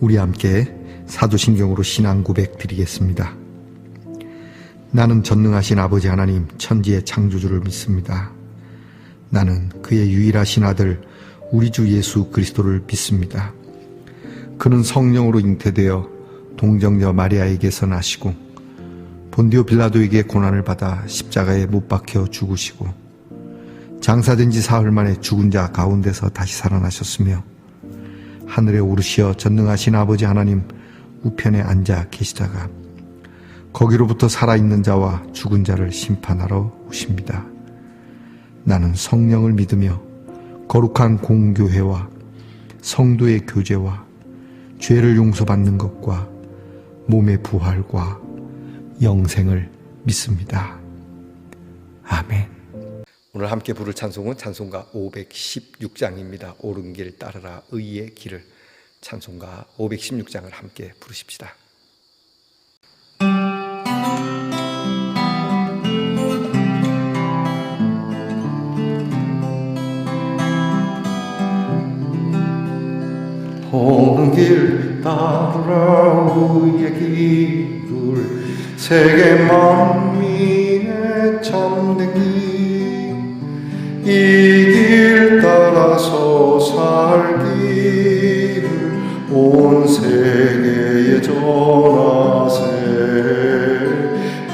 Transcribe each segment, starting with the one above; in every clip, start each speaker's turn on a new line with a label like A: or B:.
A: 우리 함께 사도신경으로 신앙 고백 드리겠습니다. 나는 전능하신 아버지 하나님 천지의 창조주를 믿습니다. 나는 그의 유일하신 아들 우리 주 예수 그리스도를 믿습니다. 그는 성령으로 잉태되어 동정녀 마리아에게서 나시고 본디오 빌라도에게 고난을 받아 십자가에 못 박혀 죽으시고 장사된 지 사흘 만에 죽은 자 가운데서 다시 살아나셨으며 하늘에 오르시어 전능하신 아버지 하나님 우편에 앉아 계시다가 거기로부터 살아있는 자와 죽은 자를 심판하러 오십니다. 나는 성령을 믿으며 거룩한 공교회와 성도의 교제와 죄를 용서받는 것과 몸의 부활과 영생을 믿습니다. 아멘. 오늘 함께 부를 찬송은 찬송가 516장입니다. 옳은 길 따르라 의의 길을. 찬송가 516장을 함께 부르십시다. 옳은 길 따르라 의의 길을 세계 만민의 참된 길 이 길 따라서 살기를 온 세계에 전하세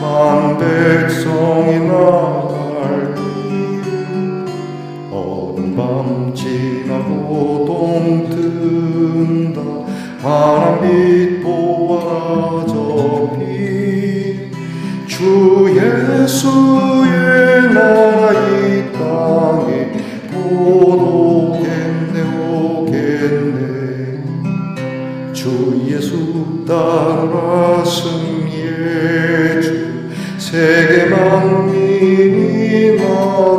A: 만 백성이 나갈 길 어두운 밤 지나고 동 든다 환한 빛 보아라 저 빛 주 예수의 나라 이 땅에 곧 오겠네 오겠네 주 예수 따라 승리의 주 세계 만민이 나갈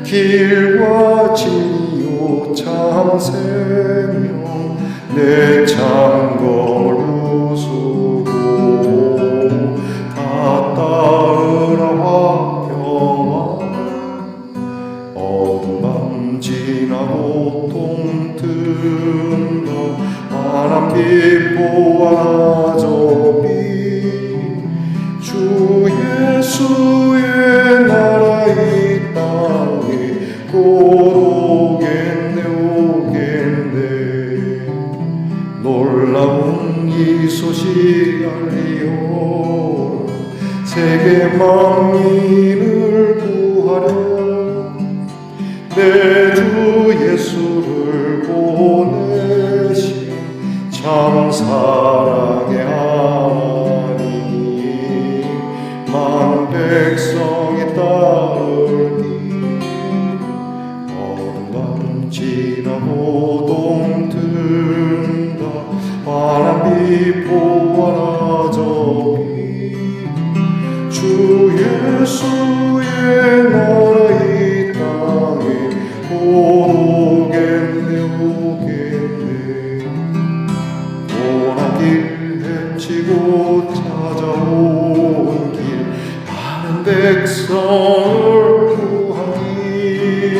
A: 길과 진리요 참 생명 내 창검을 부수고 다 따르라 화평아 어두운 밤 지나고 동 든다 환한 빛 보아라 저 빛 주 예수의 나라 이 땅에 곧 오겠네 오겠네 놀라운 이 소식 알리오 세계 만민을 구하려 내 주 예수를 보내신 참 사랑의 하나님 만 백성이 따르기 어두운 밤 지나고 동 든다 환한 빛 보아라 저 빛 주 예수의 나라 이 땅에 곧 오겠네 오겠네 고난 길 헤치고 찾아온 길 많은 백성을 구한 길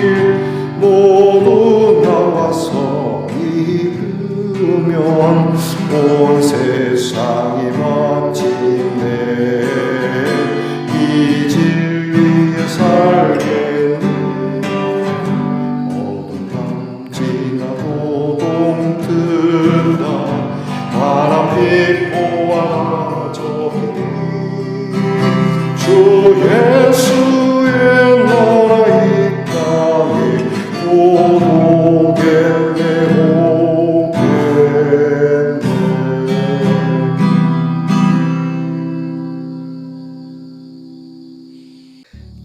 A: 모두 나와서 믿으면 온 세상이 마침내 이 진리에 살겠네 어두운 밤 지나고 동 든다 환한 빛 보아라 저 빛 주 예수의 나라 이 땅에 곧 오겠네 오겠네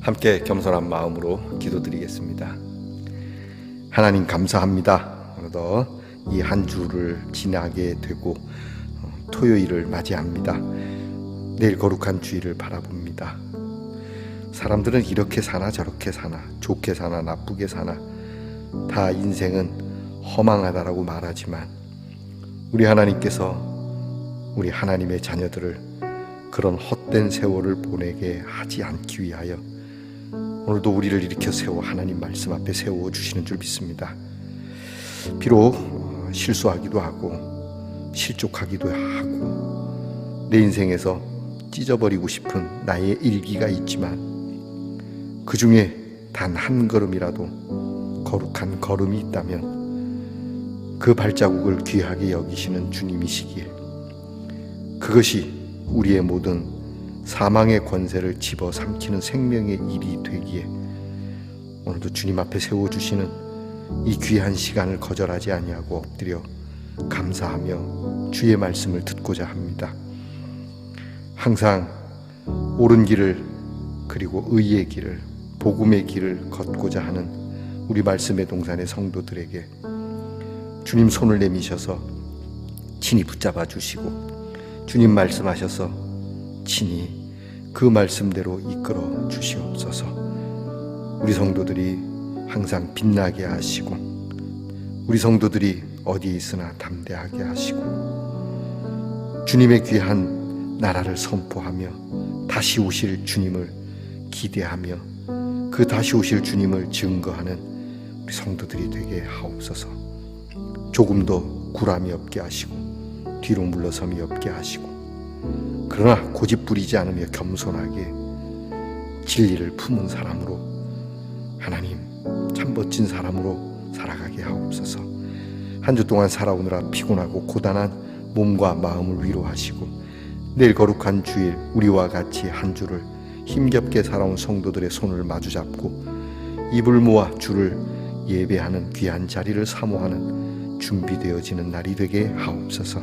A: 함께 겸손한 마음으로 기도드리겠습니다. 하나님 감사합니다. 오늘도 이 한 주를 지나게 되고 토요일을 맞이합니다. 내일 거룩한 주일을 바라봅니다. 사람들은 이렇게 사나 저렇게 사나 좋게 사나 나쁘게 사나 다 인생은 허망하다라고 말하지만 우리 하나님께서 우리 하나님의 자녀들을 그런 헛된 세월을 보내게 하지 않기 위하여 오늘도 우리를 일으켜 세워 하나님 말씀 앞에 세워주시는 줄 믿습니다. 비록 실수하기도 하고 실족하기도 하고 내 인생에서 찢어버리고 싶은 나의 일기가 있지만 그 중에 단 한 걸음이라도 거룩한 걸음이 있다면 그 발자국을 귀하게 여기시는 주님이시기에 그것이 우리의 모든 사망의 권세를 집어삼키는 생명의 일이 되기에 오늘도 주님 앞에 세워주시는 이 귀한 시간을 거절하지 아니하고 엎드려 감사하며 주의 말씀을 듣고자 합니다. 항상 옳은 길을 그리고 의의 길을 복음의 길을 걷고자 하는 우리 말씀의 동산의 성도들에게 주님 손을 내미셔서 친히 붙잡아 주시고 주님 말씀하셔서 친히 그 말씀대로 이끌어 주시옵소서. 우리 성도들이 항상 빛나게 하시고 우리 성도들이 어디에 있으나 담대하게 하시고 주님의 귀한 나라를 선포하며 다시 오실 주님을 기대하며 그 다시 오실 주님을 증거하는 우리 성도들이 되게 하옵소서. 조금도 구람이 없게 하시고 뒤로 물러섬이 없게 하시고 그러나 고집 부리지 않으며 겸손하게 진리를 품은 사람으로 하나님 참 멋진 사람으로 살아가게 하옵소서. 한 주 동안 살아오느라 피곤하고 고단한 몸과 마음을 위로하시고 내일 거룩한 주일 우리와 같이 한 주를 힘겹게 살아온 성도들의 손을 마주잡고 입을 모아 주를 예배하는 귀한 자리를 사모하는 준비되어지는 날이 되게 하옵소서.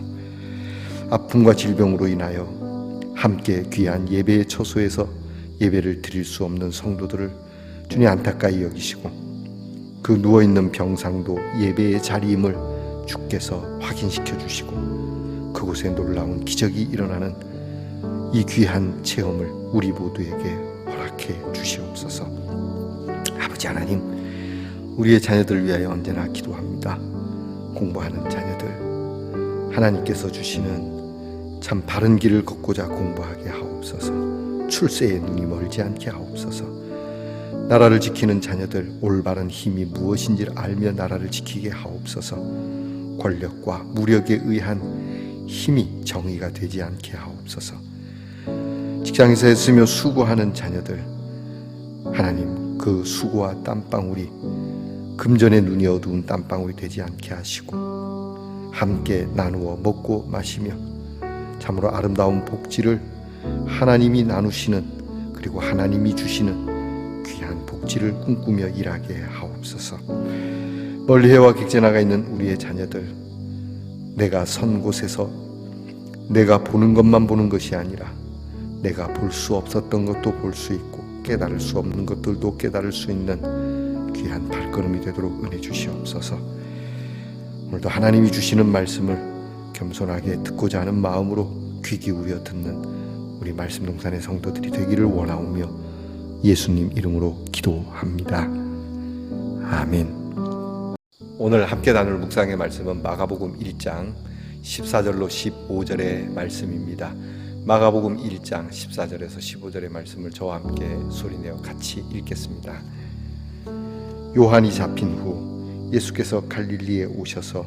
A: 아픔과 질병으로 인하여 함께 귀한 예배의 처소에서 예배를 드릴 수 없는 성도들을 주님 안타까이 여기시고 그 누워있는 병상도 예배의 자리임을 주께서 확인시켜 주시고 그곳에 놀라운 기적이 일어나는 이 귀한 체험을 우리 모두에게 허락해 주시옵소서. 아버지 하나님, 우리의 자녀들을 위하여 언제나 기도합니다. 공부하는 자녀들 하나님께서 주시는 참 바른 길을 걷고자 공부하게 하옵소서. 출세의 눈이 멀지 않게 하옵소서. 나라를 지키는 자녀들 올바른 힘이 무엇인지를 알며 나라를 지키게 하옵소서. 권력과 무력에 의한 힘이 정의가 되지 않게 하옵소서. 직장에서 애쓰며 수고하는 자녀들 하나님 그 수고와 땀방울이 금전의 눈이 어두운 땀방울이 되지 않게 하시고 함께 나누어 먹고 마시며 참으로 아름다운 복지를 하나님이 나누시는 그리고 하나님이 주시는 귀한 복지를 꿈꾸며 일하게 하옵소서. 멀리 해와 객제 나가 있는 우리의 자녀들 내가 선 곳에서 내가 보는 것만 보는 것이 아니라 내가 볼 수 없었던 것도 볼 수 있고 깨달을 수 없는 것들도 깨달을 수 있는 귀한 발걸음이 되도록 은혜 주시옵소서. 오늘도 하나님이 주시는 말씀을 겸손하게 듣고자 하는 마음으로 귀 기울여 듣는 우리 말씀 동산의 성도들이 되기를 원하오며 예수님 이름으로 기도합니다. 아멘. 오늘 함께 나눌 묵상의 말씀은 마가복음 1장 14절로 15절의 말씀입니다. 마가복음 1장 14절에서 15절의 말씀을 저와 함께 소리내어 같이 읽겠습니다. 요한이 잡힌 후 예수께서 갈릴리에 오셔서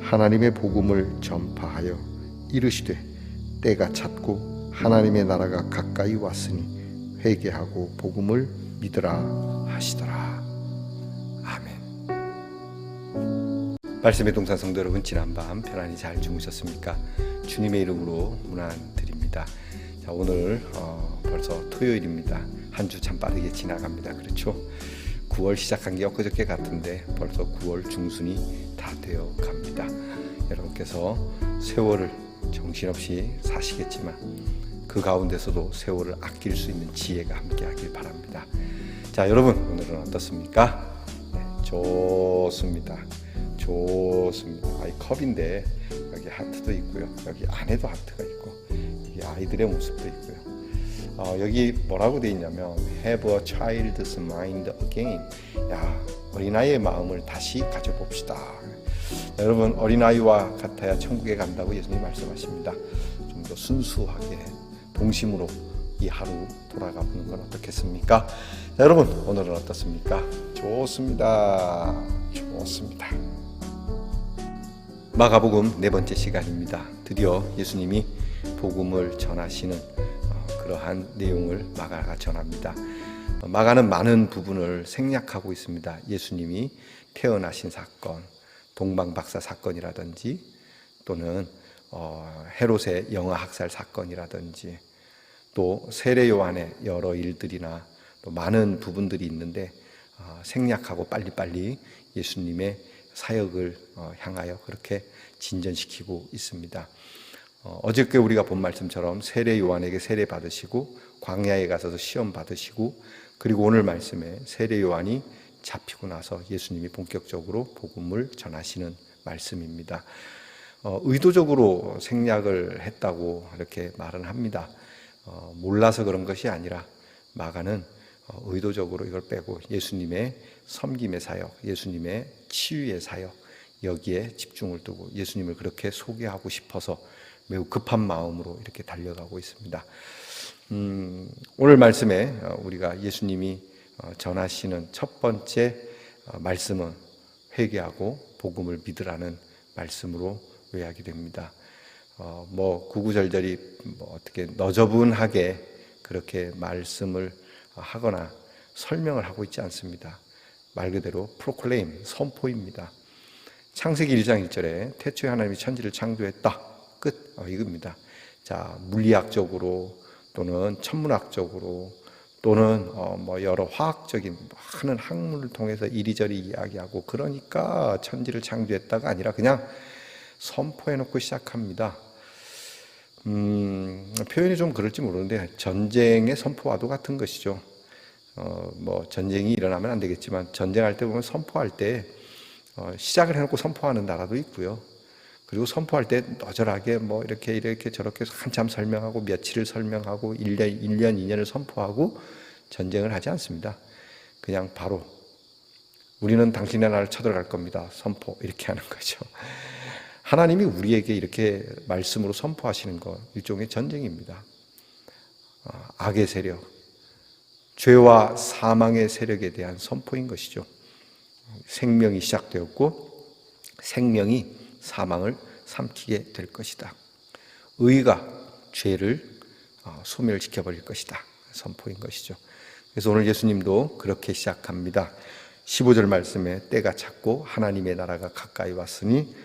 A: 하나님의 복음을 전파하여 이르시되 때가 찼고 하나님의 나라가 가까이 왔으니 회개하고 복음을 믿으라 하시더라. 아멘. 말씀의 동산 성도 여러분, 지난밤 편안히 잘 주무셨습니까? 주님의 이름으로 문안드립니다. 자, 오늘 벌써 토요일입니다. 한 주 참 빠르게 지나갑니다. 그렇죠? 9월 시작한 게 엊그저께 같은데 벌써 9월 중순이 다 되어 갑니다. 여러분께서 세월을 정신없이 사시겠지만 그 가운데서도 세월을 아낄 수 있는 지혜가 함께하길 바랍니다. 자, 여러분 오늘은 어떻습니까? 네, 좋습니다. 좋습니다. 이 컵인데 여기 하트도 있고요. 여기 안에도 하트가 있고 여기 아이들의 모습도 있고요. 여기 뭐라고 돼 있냐면 Have a child's mind again. 야, 어린아이의 마음을 다시 가져봅시다. 여러분 어린아이와 같아야 천국에 간다고 예수님 말씀하십니다. 좀 더 순수하게 동심으로 이 하루 돌아가 보는 건 어떻겠습니까? 자, 여러분 오늘은 어떻습니까? 좋습니다. 좋습니다. 마가복음 네 번째 시간입니다. 드디어 예수님이 복음을 전하시는 그러한 내용을 마가가 전합니다. 마가는 많은 부분을 생략하고 있습니다. 예수님이 태어나신 사건, 동방박사 사건이라든지 또는 헤롯의 영아 학살 사건이라든지 또 세례 요한의 여러 일들이나 또 많은 부분들이 있는데 생략하고 빨리빨리 예수님의 사역을 향하여 그렇게 진전시키고 있습니다. 어저께 우리가 본 말씀처럼 세례 요한에게 세례 받으시고 광야에 가서도 시험 받으시고 그리고 오늘 말씀에 세례 요한이 잡히고 나서 예수님이 본격적으로 복음을 전하시는 말씀입니다. 의도적으로 생략을 했다고 이렇게 말은 합니다. 몰라서 그런 것이 아니라 마가는 의도적으로 이걸 빼고 예수님의 섬김의 사역, 예수님의 치유의 사역 여기에 집중을 두고 예수님을 그렇게 소개하고 싶어서 매우 급한 마음으로 이렇게 달려가고 있습니다. 오늘 말씀에 우리가 예수님이 전하시는 첫 번째 말씀은 회개하고 복음을 믿으라는 말씀으로 요약이 됩니다. 구구절절히 어떻게 너저분하게 그렇게 말씀을 하거나 설명을 하고 있지 않습니다. 말 그대로 프로클레임, 선포입니다. 창세기 1장 1절에 태초에 하나님이 천지를 창조했다. 끝. 이겁니다. 자, 물리학적으로 또는 천문학적으로 또는 여러 화학적인 많은 학문을 통해서 이리저리 이야기하고 그러니까 천지를 창조했다가 아니라 그냥 선포해놓고 시작합니다. 표현이 좀 그럴지 모르는데 전쟁의 선포와도 같은 것이죠. 전쟁이 일어나면 안 되겠지만 전쟁할 때 보면 선포할 때 시작을 해놓고 선포하는 나라도 있고요. 그리고 선포할 때 너절하게 이렇게 저렇게 한참 설명하고 며칠을 설명하고 1년, 2년을 선포하고 전쟁을 하지 않습니다. 그냥 바로 우리는 당신의 나라를 쳐들어갈 겁니다. 선포 이렇게 하는 거죠. 하나님이 우리에게 이렇게 말씀으로 선포하시는 것 일종의 전쟁입니다. 악의 세력, 죄와 사망의 세력에 대한 선포인 것이죠. 생명이 시작되었고 생명이 사망을 삼키게 될 것이다. 의가 죄를 소멸시켜버릴 것이다. 선포인 것이죠. 그래서 오늘 예수님도 그렇게 시작합니다. 15절 말씀에 때가 찼고 하나님의 나라가 가까이 왔으니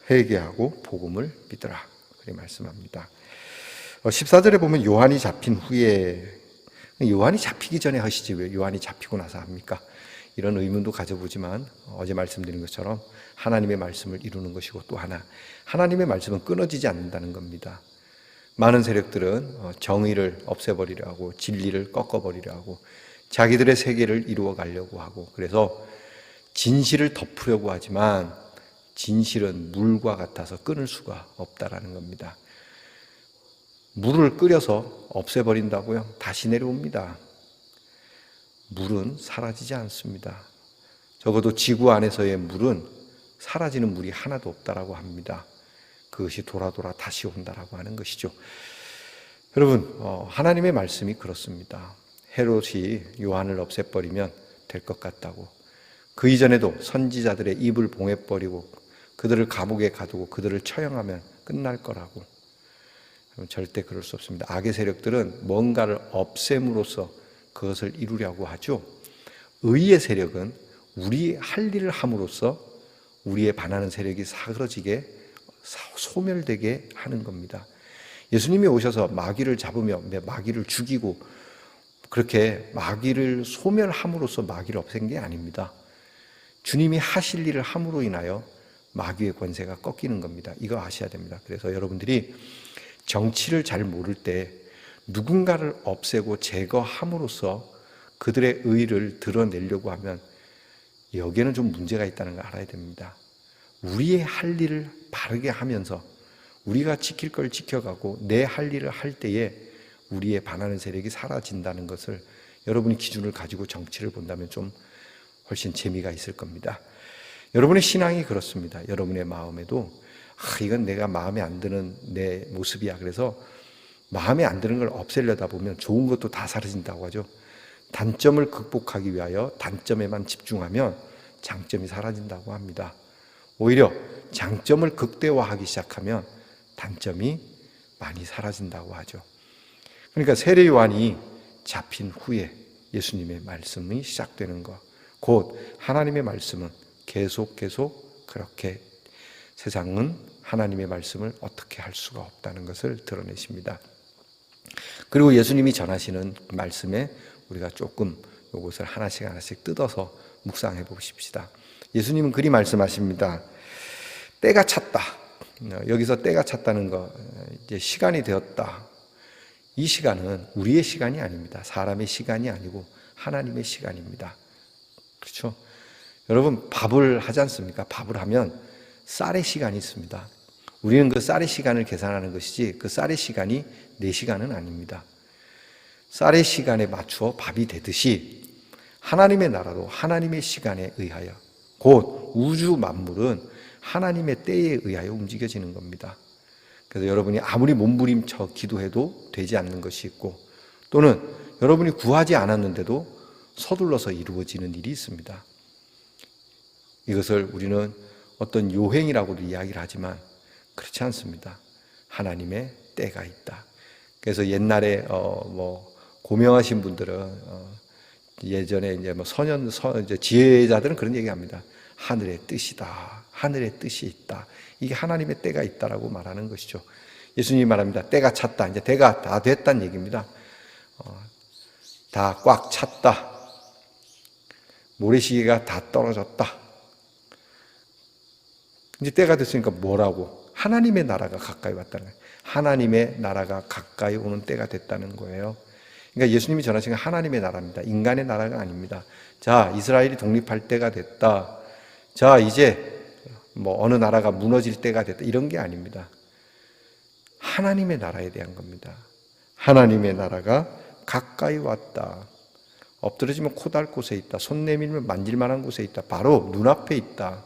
A: 회개하고 복음을 믿으라. 그렇게 말씀합니다. 14절에 보면 요한이 잡힌 후에 요한이 잡히기 전에 하시지 왜 요한이 잡히고 나서 합니까? 이런 의문도 가져보지만 어제 말씀드린 것처럼 하나님의 말씀을 이루는 것이고 또 하나 하나님의 말씀은 끊어지지 않는다는 겁니다. 많은 세력들은 정의를 없애버리려 하고 진리를 꺾어버리려 하고 자기들의 세계를 이루어 가려고 하고 그래서 진실을 덮으려고 하지만 진실은 물과 같아서 끊을 수가 없다라는 겁니다. 물을 끓여서 없애버린다고요? 다시 내려옵니다. 물은 사라지지 않습니다. 적어도 지구 안에서의 물은 사라지는 물이 하나도 없다라고 합니다. 그것이 돌아 다시 온다라고 하는 것이죠. 여러분, 하나님의 말씀이 그렇습니다. 헤롯이 요한을 없애버리면 될 것 같다고. 그 이전에도 선지자들의 입을 봉해버리고 그들을 감옥에 가두고 그들을 처형하면 끝날 거라고. 절대 그럴 수 없습니다. 악의 세력들은 뭔가를 없앰으로써 그것을 이루려고 하죠. 의의 세력은 우리 할 일을 함으로써 우리의 반하는 세력이 사그러지게 소멸되게 하는 겁니다. 예수님이 오셔서 마귀를 잡으며 마귀를 죽이고 그렇게 마귀를 소멸함으로써 마귀를 없앤 게 아닙니다. 주님이 하실 일을 함으로 인하여 마귀의 권세가 꺾이는 겁니다. 이거 아셔야 됩니다. 그래서 여러분들이 정치를 잘 모를 때 누군가를 없애고 제거함으로써 그들의 의를 드러내려고 하면 여기에는 좀 문제가 있다는 걸 알아야 됩니다. 우리의 할 일을 바르게 하면서 우리가 지킬 걸 지켜가고 내 할 일을 할 때에 우리의 반하는 세력이 사라진다는 것을 여러분이 기준을 가지고 정치를 본다면 좀 훨씬 재미가 있을 겁니다. 여러분의 신앙이 그렇습니다. 여러분의 마음에도 이건 내가 마음에 안 드는 내 모습이야. 그래서 마음에 안 드는 걸 없애려다 보면 좋은 것도 다 사라진다고 하죠. 단점을 극복하기 위하여 단점에만 집중하면 장점이 사라진다고 합니다. 오히려 장점을 극대화하기 시작하면 단점이 많이 사라진다고 하죠. 그러니까 세례 요한이 잡힌 후에 예수님의 말씀이 시작되는 것, 곧 하나님의 말씀은 계속 그렇게 세상은 하나님의 말씀을 어떻게 할 수가 없다는 것을 드러내십니다. 그리고 예수님이 전하시는 말씀에 우리가 조금 이것을 하나씩 뜯어서 묵상해 보십시다. 예수님은 그리 말씀하십니다. 때가 찼다. 여기서 때가 찼다는 거, 이제 시간이 되었다. 이 시간은 우리의 시간이 아닙니다. 사람의 시간이 아니고 하나님의 시간입니다. 그렇죠? 여러분, 밥을 하지 않습니까? 밥을 하면 쌀의 시간이 있습니다. 우리는 그 쌀의 시간을 계산하는 것이지 그 쌀의 시간이 내 시간은 아닙니다. 쌀의 시간에 맞추어 밥이 되듯이 하나님의 나라도 하나님의 시간에 의하여, 곧 우주 만물은 하나님의 때에 의하여 움직여지는 겁니다. 그래서 여러분이 아무리 몸부림쳐 기도해도 되지 않는 것이 있고, 또는 여러분이 구하지 않았는데도 서둘러서 이루어지는 일이 있습니다. 이것을 우리는 어떤 요행이라고도 이야기를 하지만 그렇지 않습니다. 하나님의 때가 있다. 그래서 옛날에 고명하신 분들은 예전에 이제 이제 지혜자들은 그런 얘기합니다. 하늘의 뜻이다. 하늘의 뜻이 있다. 이게 하나님의 때가 있다라고 말하는 것이죠. 예수님이 말합니다. 때가 찼다. 이제 때가 다 됐다는 얘기입니다. 다 꽉 찼다. 모래시계가 다 떨어졌다. 이제 때가 됐으니까 뭐라고? 하나님의 나라가 가까이 왔다는 거예요. 하나님의 나라가 가까이 오는 때가 됐다는 거예요. 그러니까 예수님이 전하신 건 하나님의 나라입니다. 인간의 나라가 아닙니다. 자, 이스라엘이 독립할 때가 됐다. 자, 이제 어느 나라가 무너질 때가 됐다. 이런 게 아닙니다. 하나님의 나라에 대한 겁니다. 하나님의 나라가 가까이 왔다. 엎드러지면 코닿을 곳에 있다. 손 내밀면 만질 만한 곳에 있다. 바로 눈앞에 있다.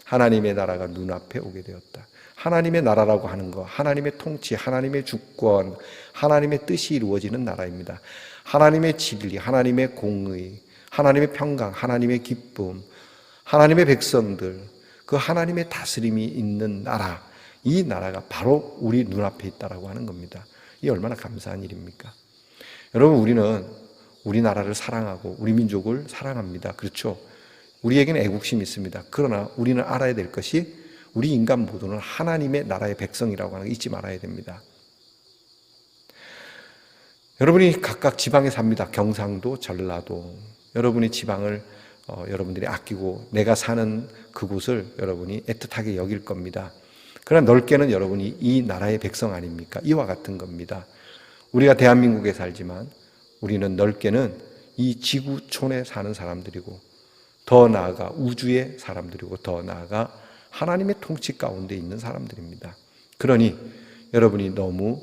A: 하나님의 나라가 눈앞에 오게 되었다. 하나님의 나라라고 하는 것, 하나님의 통치, 하나님의 주권, 하나님의 뜻이 이루어지는 나라입니다. 하나님의 진리, 하나님의 공의, 하나님의 평강, 하나님의 기쁨, 하나님의 백성들, 그 하나님의 다스림이 있는 나라, 이 나라가 바로 우리 눈앞에 있다라고 하는 겁니다. 이게 얼마나 감사한 일입니까? 여러분, 우리는 우리나라를 사랑하고 우리 민족을 사랑합니다. 그렇죠? 우리에게는 애국심이 있습니다. 그러나 우리는 알아야 될 것이 우리 인간 모두는 하나님의 나라의 백성이라고 하는 거 잊지 말아야 됩니다. 여러분이 각각 지방에 삽니다. 경상도, 전라도. 여러분이 지방을 여러분들이 아끼고 내가 사는 그곳을 여러분이 애틋하게 여길 겁니다. 그러나 넓게는 여러분이 이 나라의 백성 아닙니까? 이와 같은 겁니다. 우리가 대한민국에 살지만 우리는 넓게는 이 지구촌에 사는 사람들이고, 더 나아가 우주의 사람들이고, 더 나아가 하나님의 통치 가운데 있는 사람들입니다. 그러니 여러분이 너무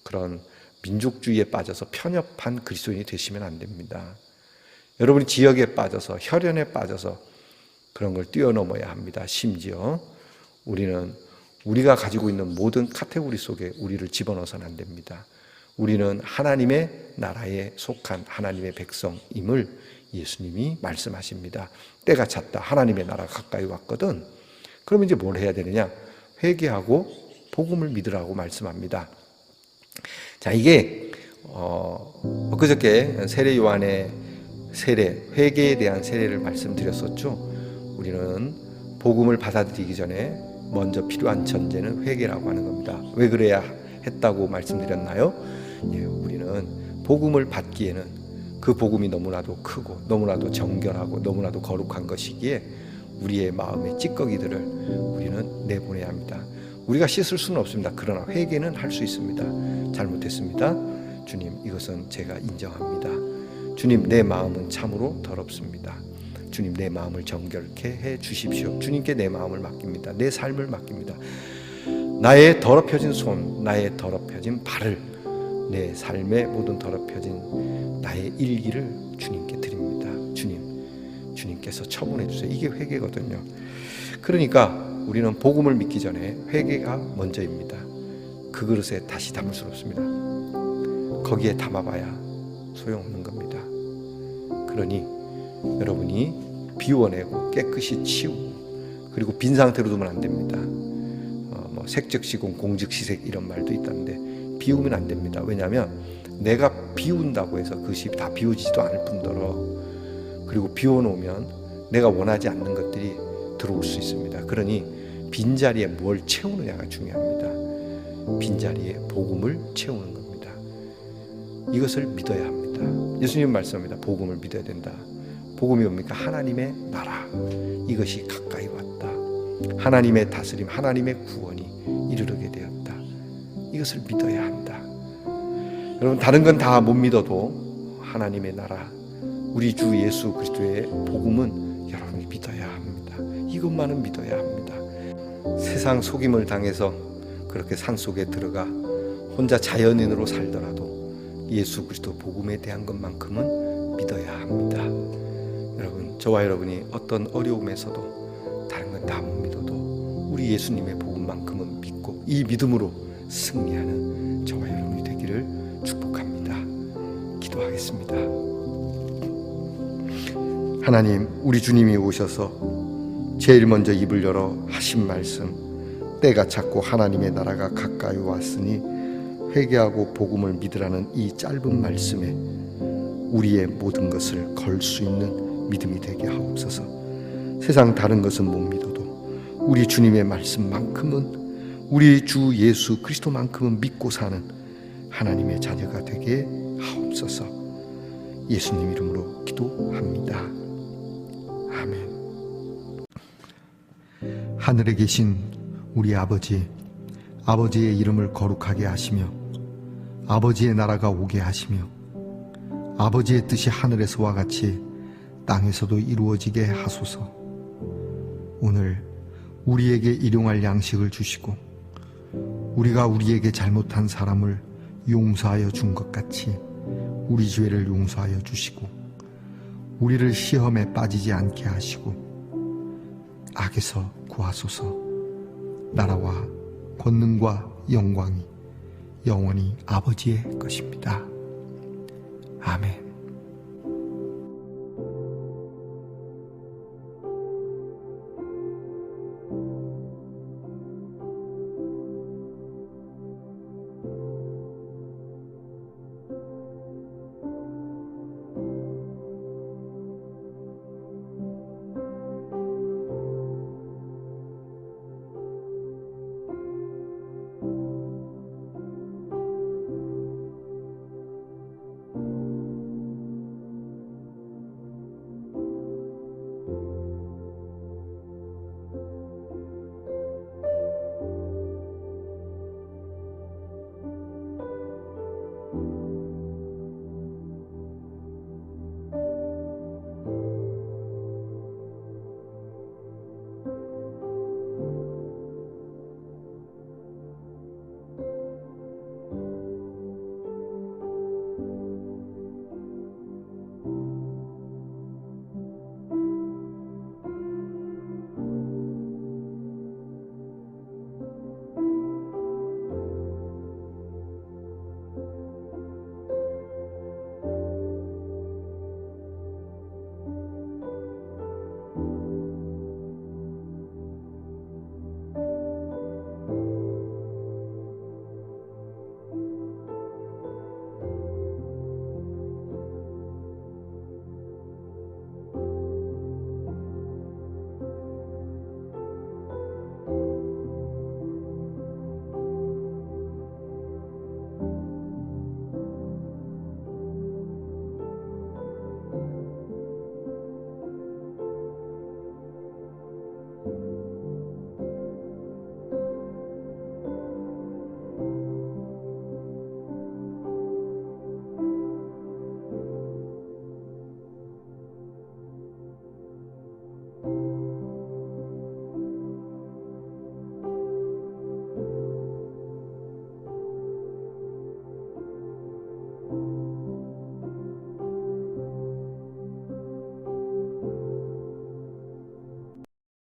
A: 그런 민족주의에 빠져서 편협한 그리스도인이 되시면 안 됩니다. 여러분이 지역에 빠져서, 혈연에 빠져서 그런 걸 뛰어넘어야 합니다. 심지어 우리는 우리가 가지고 있는 모든 카테고리 속에 우리를 집어넣어서는 안 됩니다. 우리는 하나님의 나라에 속한 하나님의 백성임을 예수님이 말씀하십니다. 때가 찼다. 하나님의 나라가 가까이 왔거든. 그러면 이제 뭘 해야 되느냐? 회개하고 복음을 믿으라고 말씀합니다. 자, 이게 엊그저께 세례 요한의 회개에 대한 세례를 말씀드렸었죠. 우리는 복음을 받아들이기 전에 먼저 필요한 전제는 회개라고 하는 겁니다. 왜 그래야 했다고 말씀드렸나요? 우리는 복음을 받기에는 그 복음이 너무나도 크고 너무나도 정결하고 너무나도 거룩한 것이기에 우리의 마음의 찌꺼기들을 우리는 내보내야 합니다. 우리가 씻을 수는 없습니다. 그러나 회개는 할 수 있습니다. 잘못했습니다. 주님, 이것은 제가 인정합니다. 주님, 내 마음은 참으로 더럽습니다. 주님, 내 마음을 정결케 해 주십시오. 주님께 내 마음을 맡깁니다. 내 삶을 맡깁니다. 나의 더럽혀진 손, 나의 더럽혀진 발을, 내 삶의 모든 더럽혀진 나의 일기를 주님께 드립니다. 주님께서 처분해 주세요. 이게 회개거든요. 그러니까 우리는 복음을 믿기 전에 회개가 먼저입니다. 그 그릇에 다시 담을 수 없습니다. 거기에 담아봐야 소용없는 겁니다. 그러니 여러분이 비워내고 깨끗이 치우고 그리고 빈 상태로 두면 안 됩니다. 뭐 색즉시공 공즉시색 이런 말도 있다는데 비우면 안 됩니다. 왜냐하면 내가 비운다고 해서 그것이 다 비워지지도 않을 뿐더러, 그리고 비워놓으면 내가 원하지 않는 것들이 들어올 수 있습니다. 그러니 빈자리에 뭘 채우느냐가 중요합니다. 빈자리에 복음을 채우는 겁니다. 이것을 믿어야 합니다. 예수님 말씀합니다. 복음을 믿어야 된다. 복음이 뭡니까? 하나님의 나라, 이것이 가까이 왔다. 하나님의 다스림, 하나님의 구원이 이르게 되었다. 이것을 믿어야 한다. 여러분, 다른 건 다 못 믿어도 하나님의 나라, 우리 주 예수 그리스도의 복음은 여러분이 믿어야 합니다. 이것만은 믿어야 합니다. 세상 속임을 당해서 그렇게 산속에 들어가 혼자 자연인으로 살더라도 예수 그리스도 복음에 대한 것만큼은 믿어야 합니다. 여러분, 저와 여러분이 어떤 어려움에서도 다른 건 다 못 믿어도 우리 예수님의 복음만큼은 믿고 이 믿음으로 승리하는 저와 여러분이 되기를 축복합니다. 기도하겠습니다. 하나님, 우리 주님이 오셔서 제일 먼저 입을 열어 하신 말씀, 때가 찼고 하나님의 나라가 가까이 왔으니 회개하고 복음을 믿으라는 이 짧은 말씀에 우리의 모든 것을 걸 수 있는 믿음이 되게 하옵소서. 세상 다른 것은 못 믿어도 우리 주님의 말씀만큼은, 우리 주 예수 그리스도만큼은 믿고 사는 하나님의 자녀가 되게 하옵소서. 예수님 이름으로 기도합니다. 아멘. 하늘에 계신 우리 아버지, 아버지의 이름을 거룩하게 하시며 아버지의 나라가 오게 하시며 아버지의 뜻이 하늘에서와 같이 땅에서도 이루어지게 하소서. 오늘 우리에게 일용할 양식을 주시고 우리가 우리에게 잘못한 사람을 용서하여 준 것 같이 우리 죄를 용서하여 주시고 우리를 시험에 빠지지 않게 하시고 악에서 구하소서. 나라와 권능과 영광이 영원히 아버지의 것입니다. 아멘.